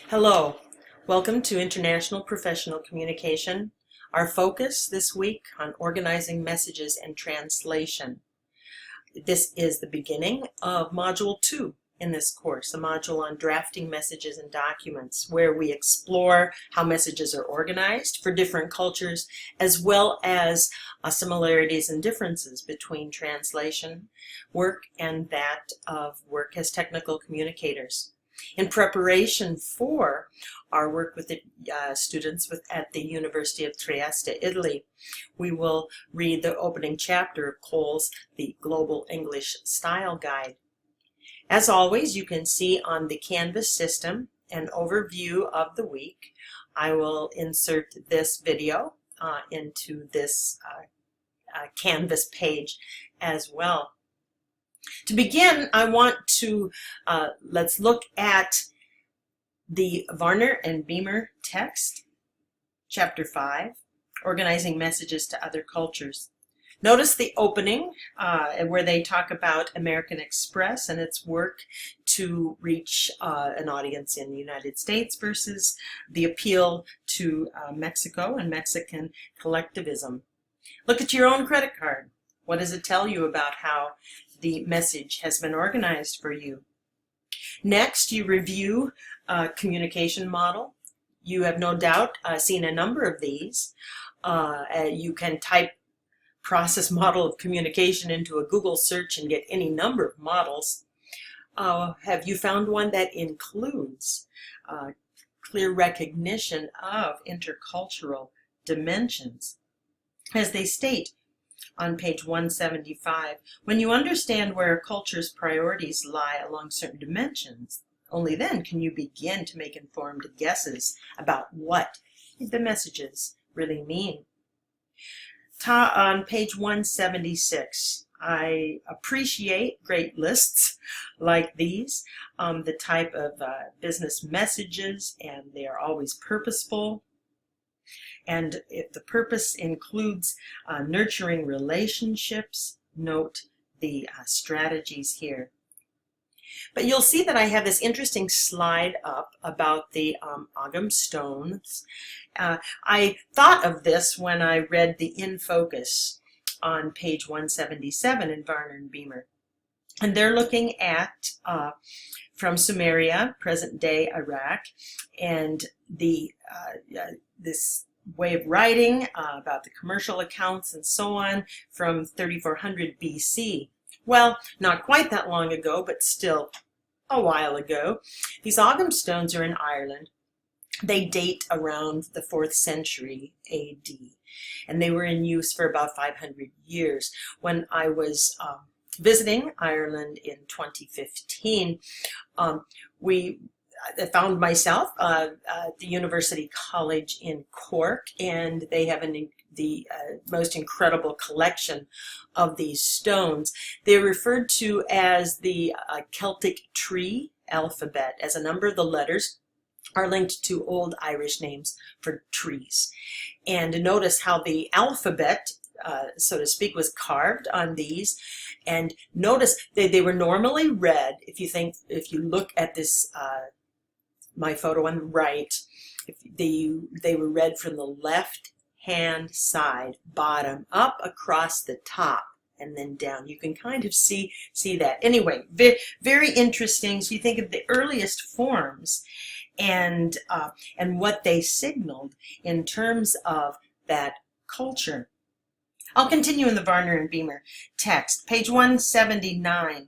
Hello, welcome to International Professional Communication. Our focus this week on organizing messages and translation. This is the beginning of Module 2 in this course, a module on drafting messages and documents, where we explore how messages are organized for different cultures, as well as similarities and differences between translation work and that of work as technical communicators. In preparation for our work with the students at the University of Trieste, Italy, we will read the opening chapter of Cole's The Global English Style Guide. As always, you can see on the Canvas system an overview of the week. I will insert this video into this Canvas page as well. To begin, I want to let's look at the Varner and Beamer text, Chapter 5, Organizing Messages to Other Cultures. Notice the opening where they talk about American Express and its work to reach an audience in the United States versus the appeal to Mexico and Mexican collectivism. Look at your own credit card. What does it tell you about how the message has been organized for you? Next, you review a communication model. You have no doubt seen a number of these. You can type process model of communication into a Google search and get any number of models. Have you found one that includes clear recognition of intercultural dimensions? As they state on page 175, when you understand where a culture's priorities lie along certain dimensions, only then can you begin to make informed guesses about what the messages really mean. On page 176, I appreciate great lists like these, the type of business messages, and they are always purposeful. And if the purpose includes nurturing relationships, note the strategies here. But you'll see that I have this interesting slide up about the Ogham stones. I thought of this when I read the In Focus on page 177 in Varner and Beamer. And they're looking at from Sumeria, present-day Iraq, and the this way of writing about the commercial accounts and so on from 3400 BC. Well, not quite that long ago, but still a while ago. These Ogham stones are in Ireland. They date around the 4th century AD, and they were in use for about 500 years. When I was visiting Ireland in 2015, I found myself at the University College in Cork, and they have the most incredible collection of these stones. They're referred to as the Celtic tree alphabet, as a number of the letters are linked to old Irish names for trees. And notice how the alphabet, so to speak, was carved on these. And notice they were normally read. If you look at this my photo on the right, they were read from the left hand side, bottom up across the top and then down. You can kind of see that. Anyway, very interesting. So you think of the earliest forms and what they signaled in terms of that culture. I'll continue in the Varner and Beamer text, page 179.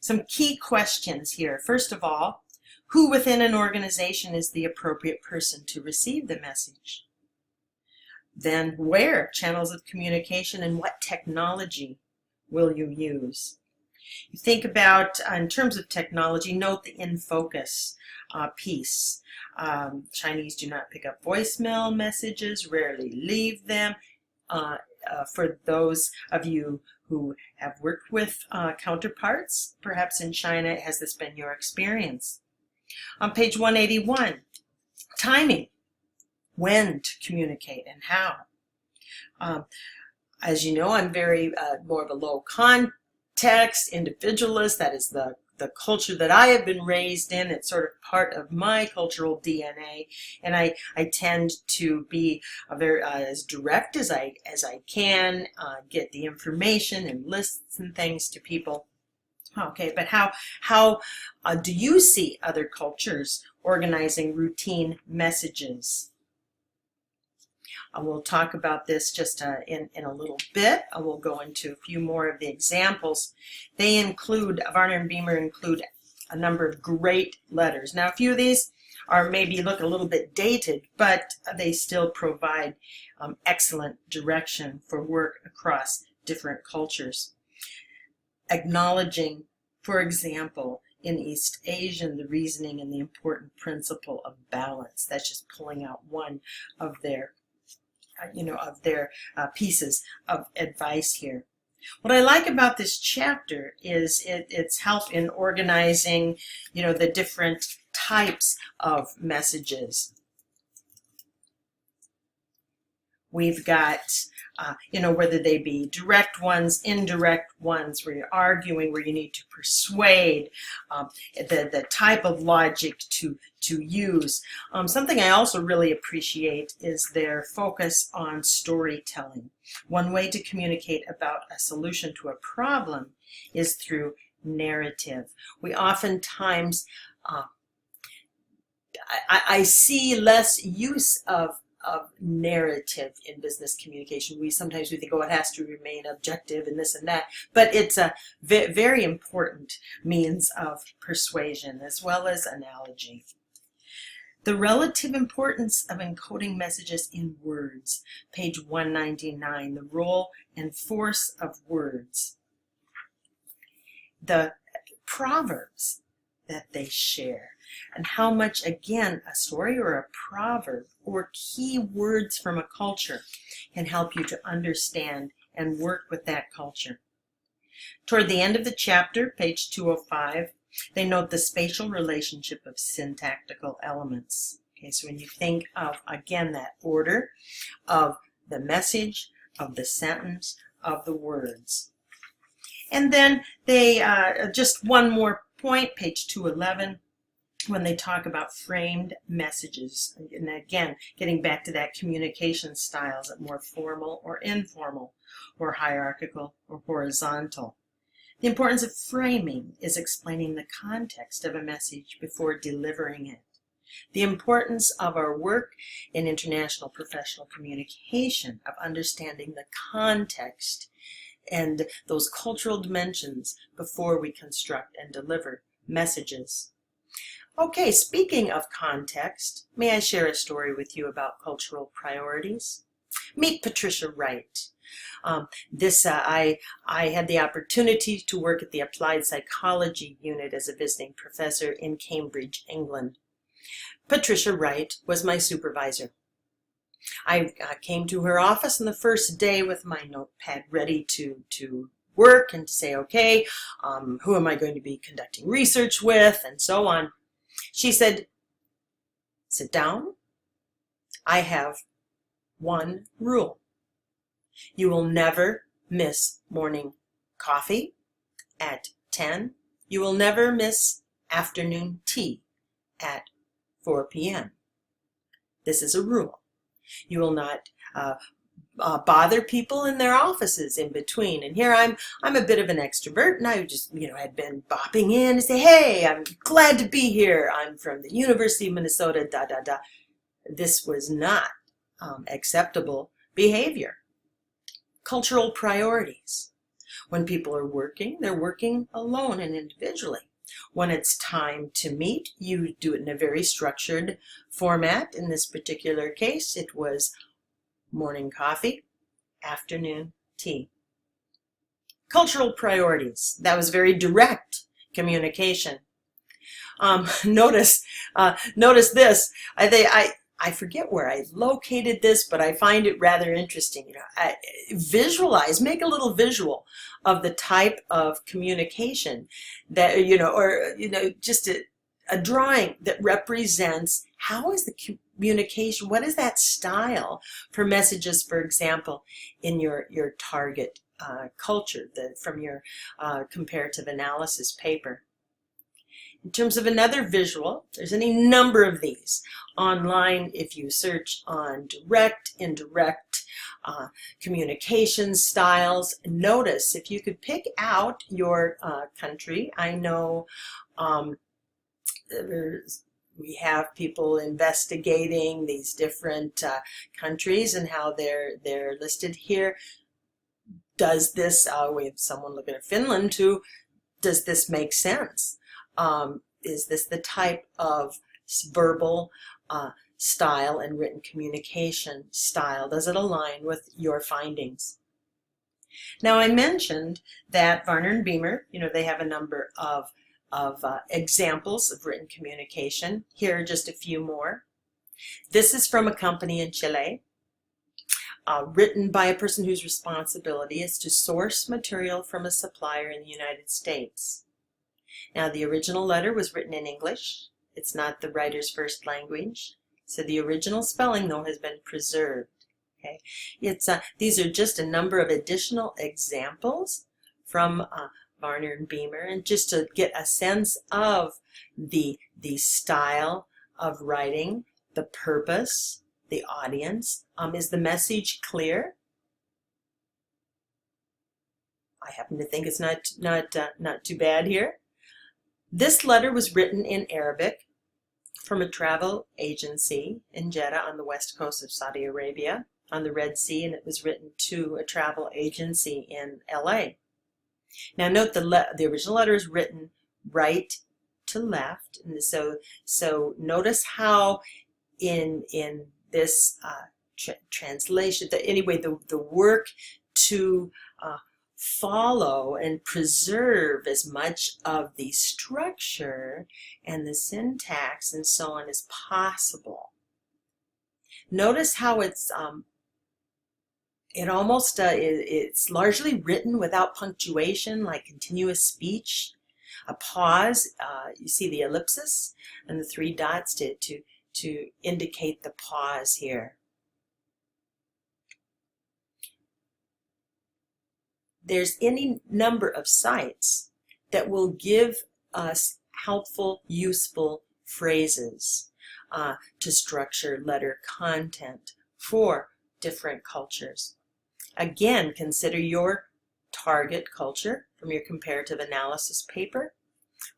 Some key questions here. First of all, who within an organization is the appropriate person to receive the message? Then where channels of communication and what technology will you use? You think about, in terms of technology, note the In Focus piece. Chinese do not pick up voicemail messages, rarely leave them. For those of you who have worked with counterparts, perhaps in China, has this been your experience? On page 181, timing, when to communicate and how. As you know, I'm very more of a low context individualist. That is the the culture that I have been raised in. It's sort of part of my cultural DNA, and I tend to be very as direct as I can, get the information and lists and things to people. Okay, but how do you see other cultures organizing routine messages? We'll talk about this just in a little bit. We'll go into a few more of the examples. They include, Varner and Beamer include a number of great letters. Now, a few of these are maybe look a little bit dated, but they still provide excellent direction for work across different cultures. Acknowledging, for example, in East Asian, the reasoning and the important principle of balance. That's just pulling out one of their pieces of advice here. What I like about this chapter is its help in organizing, the different types of messages. We've got, whether they be direct ones, indirect ones, where you're arguing, where you need to persuade, the type of logic to use. Something I also really appreciate is their focus on storytelling. One way to communicate about a solution to a problem is through narrative. We oftentimes, I see less use of narrative in business communication. Sometimes we think, oh, it has to remain objective and this and that, but it's a very important means of persuasion as well as analogy. The relative importance of encoding messages in words, page 199, the role and force of words. The proverbs that they share, and how much, again, a story or a proverb or key words from a culture can help you to understand and work with that culture. Toward the end of the chapter, page 205, they note the spatial relationship of syntactical elements. Okay, so when you think of, again, that order of the message, of the sentence, of the words. And then they, just one more point, page 211, when they talk about framed messages. And again, getting back to that communication styles, that more formal or informal, or hierarchical or horizontal. The importance of framing is explaining the context of a message before delivering it. The importance of our work in international professional communication, of understanding the context and those cultural dimensions before we construct and deliver messages. Okay, speaking of context, may I share a story with you about cultural priorities? Meet Patricia Wright. I had the opportunity to work at the Applied Psychology Unit as a visiting professor in Cambridge, England. Patricia Wright was my supervisor. I came to her office on the first day with my notepad ready to work and to say, okay, who am I going to be conducting research with, and so on. She said, sit down. I have one rule. You will never miss morning coffee at 10. You will never miss afternoon tea at 4 p.m. This is a rule. You will not bother people in their offices in between. And here I'm a bit of an extrovert, and I just had been bopping in to say, hey, I'm glad to be here. I'm from the University of Minnesota, da da da. This was not acceptable behavior. Cultural priorities. When people are working, they're working alone and individually. When it's time to meet, you do it in a very structured format. In this particular case, it was morning coffee, afternoon tea. Cultural priorities. That was very direct communication. Notice this. I forget where I located this, but I find it rather interesting. Visualize, make a little visual of the type of communication that, just a drawing that represents how is the communication, what is that style for messages, for example, in your target culture from your comparative analysis paper. In terms of another visual, there's any number of these. Online, if you search on direct, indirect, communication styles, notice if you could pick out your country. I know we have people investigating these different countries and how they're listed here. Does this, we have someone looking at Finland too, does this make sense? Is this the type of verbal style and written communication style? Does it align with your findings? Now, I mentioned that Varner and Beamer, they have a number of examples of written communication. Here are just a few more. This is from a company in Chile, written by a person whose responsibility is to source material from a supplier in the United States. Now, the original letter was written in English. It's not the writer's first language, so the original spelling, though, has been preserved. Okay, these are just a number of additional examples from Varner and Beamer, and just to get a sense of the style of writing, the purpose, the audience. Is the message clear? I happen to think it's not too bad here. This letter was written in Arabic from a travel agency in Jeddah on the west coast of Saudi Arabia on the Red Sea, and it was written to a travel agency in LA. Now note the original letter is written right to left, and so notice how in this translation, the work to follow and preserve as much of the structure and the syntax and so on as possible. Notice how it's it's largely written without punctuation, like continuous speech. A pause, you see the ellipsis and the three dots to indicate the pause here. There's any number of sites that will give us helpful, useful phrases to structure letter content for different cultures. Again, consider your target culture from your comparative analysis paper.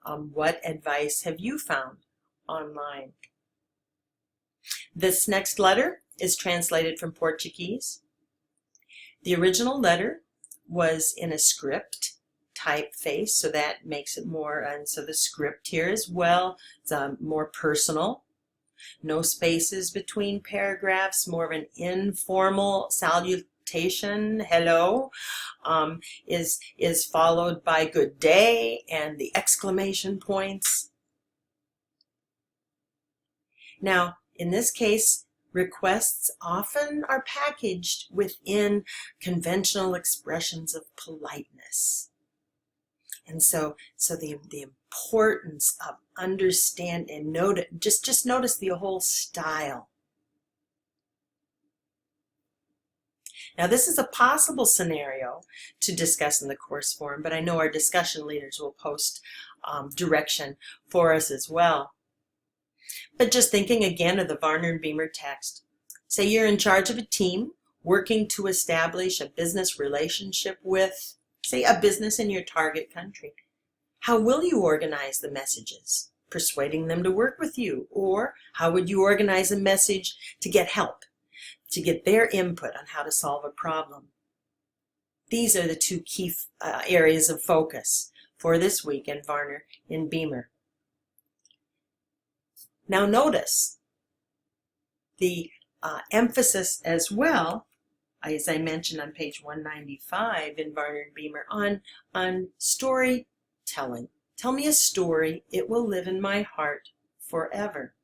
What advice have you found online? This next letter is translated from Portuguese. The original letter was in a script typeface, so that makes it more, and so the script here as well, it's more personal. No spaces between paragraphs, more of an informal salutation, hello, is followed by good day and the exclamation points. Now, in this case, requests often are packaged within conventional expressions of politeness. And so the importance of understand and just notice the whole style. Now, this is a possible scenario to discuss in the course forum, but I know our discussion leaders will post direction for us as well. But just thinking again of the Varner and Beamer text. Say you're in charge of a team working to establish a business relationship with, say, a business in your target country. How will you organize the messages? Persuading them to work with you? Or how would you organize a message to get help, to get their input on how to solve a problem? These are the two key areas of focus for this week in Varner and Beamer. Now notice the emphasis as well, as I mentioned on page 195 in Varner and Beamer, on storytelling. Tell me a story, it will live in my heart forever.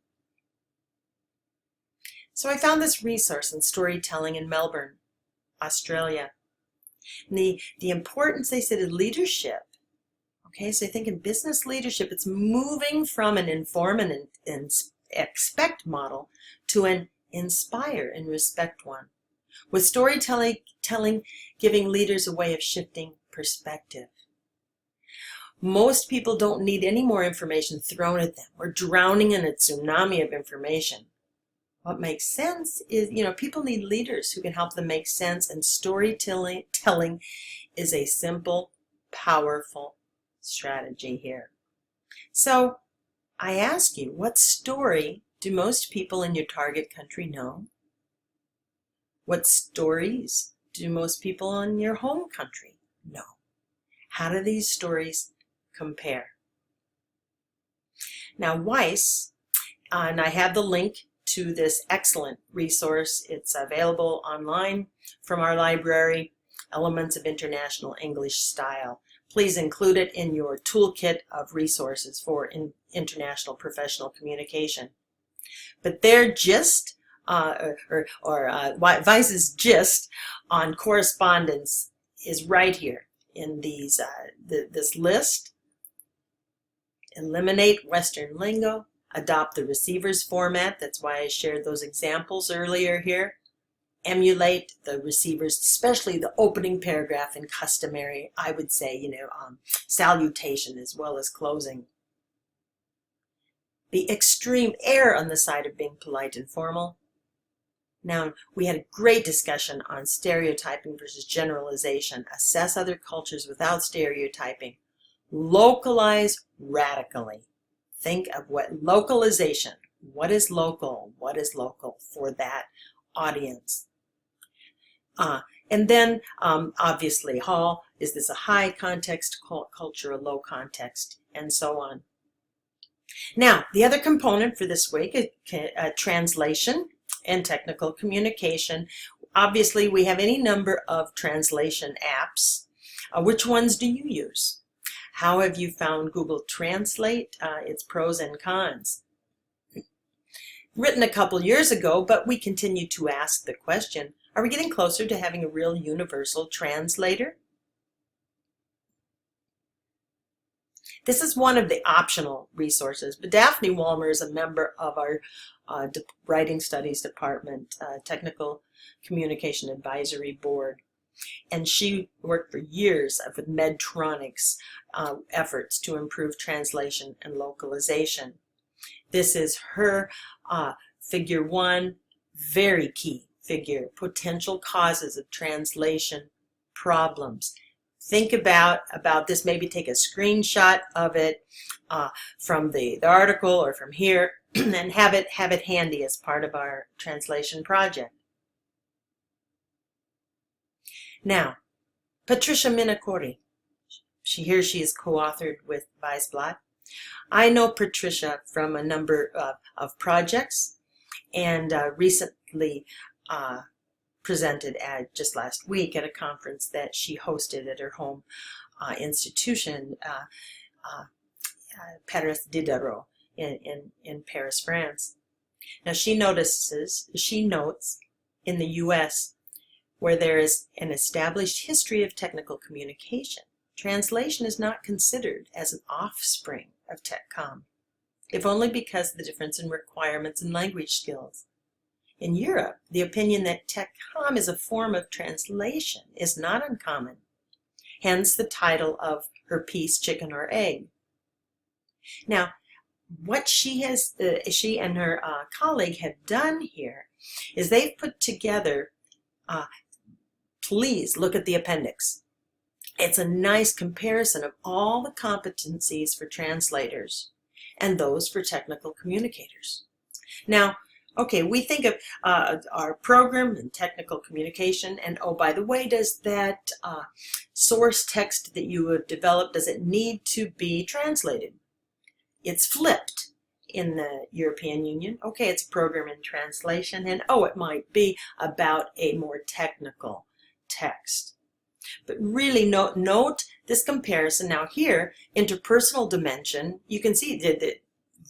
So I found this resource on storytelling in Melbourne, Australia. And the importance, they said, of leadership. Okay, so I think in business leadership, it's moving from an inform and expect model to an inspire and respect one. With storytelling giving leaders a way of shifting perspective. Most people don't need any more information thrown at them. We're drowning in a tsunami of information. What makes sense is, people need leaders who can help them make sense, and storytelling is a simple, powerful strategy here. So I ask you, what story do most people in your target country know? What stories do most people in your home country know? How do these stories compare? Now, Weiss, and I have the link to this excellent resource. It's available online from our library, Elements of International English Style. Please include it in your toolkit of resources for international professional communication. But their gist, Weiss's gist on correspondence is right here in this list. Eliminate Western lingo, adopt the receiver's format. That's why I shared those examples earlier here. Emulate the receiver's, especially the opening paragraph and customary, I would say, salutation as well as closing. The extreme err on the side of being polite and formal. Now, we had a great discussion on stereotyping versus generalization. Assess other cultures without stereotyping. Localize radically. Think of what localization, what is local for that audience. And then, obviously, Hall, is this a high context culture, a low context, and so on. Now, the other component for this week is translation and technical communication. Obviously, we have any number of translation apps. Which ones do you use? How have you found Google Translate? Its pros and cons. Written a couple years ago, but we continue to ask the question, are we getting closer to having a real universal translator? This is one of the optional resources, but Daphne Walmer is a member of our Writing Studies Department, Technical Communication Advisory Board. And she worked for years with Medtronic's efforts to improve translation and localization. This is her figure 1, very key figure, potential causes of translation problems. Think about this, maybe take a screenshot of it from the article or from here and have it handy as part of our translation project. Now, Patricia Minacori, she is co-authored with Weisblatt. I know Patricia from a number of projects, and recently presented just last week at a conference that she hosted at her home institution, Paris Diderot in Paris, France. Now she notes in the U.S. where there is an established history of technical communication, translation is not considered as an offspring of TechCom, if only because of the difference in requirements and language skills. In Europe, the opinion that TechCom is a form of translation is not uncommon, hence the title of her piece, Chicken or Egg. Now, what she and her colleague have done here is they've put together, please look at the appendix. It's a nice comparison of all the competencies for translators and those for technical communicators. Now, okay, we think of our program and technical communication, and oh, by the way, does that source text that you have developed, does it need to be translated? It's flipped in the European Union. Okay, it's a program in translation, and oh, it might be about a more technical text. But really note this comparison. Now here, interpersonal dimension, you can see that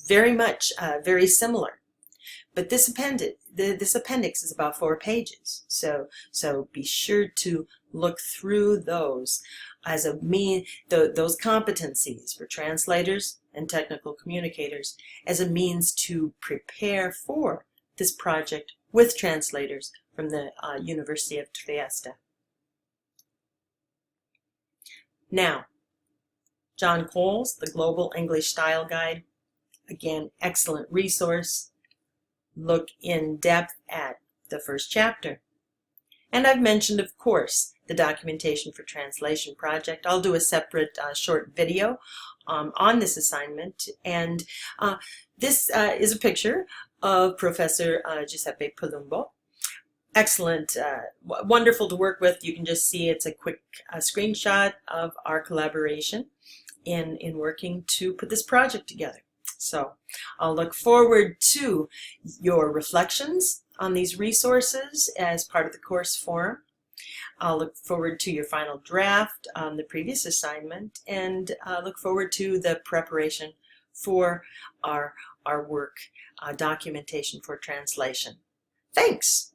very much very similar. But this appendix is about 4 pages. So be sure to look through those as those competencies for translators and technical communicators as a means to prepare for this project with translators from the University of Trieste. Now, John Cole's The Global English Style Guide. Again, excellent resource. Look in depth at the first chapter. And I've mentioned, of course, the Documentation for Translation project. I'll do a separate short video on this assignment. And this is a picture of Professor Giuseppe Palumbo. Excellent, wonderful to work with. You can just see it's a quick screenshot of our collaboration in working to put this project together. So I'll look forward to your reflections on these resources as part of the course forum. I'll look forward to your final draft on the previous assignment, and look forward to the preparation for our work, Documentation for Translation. Thanks!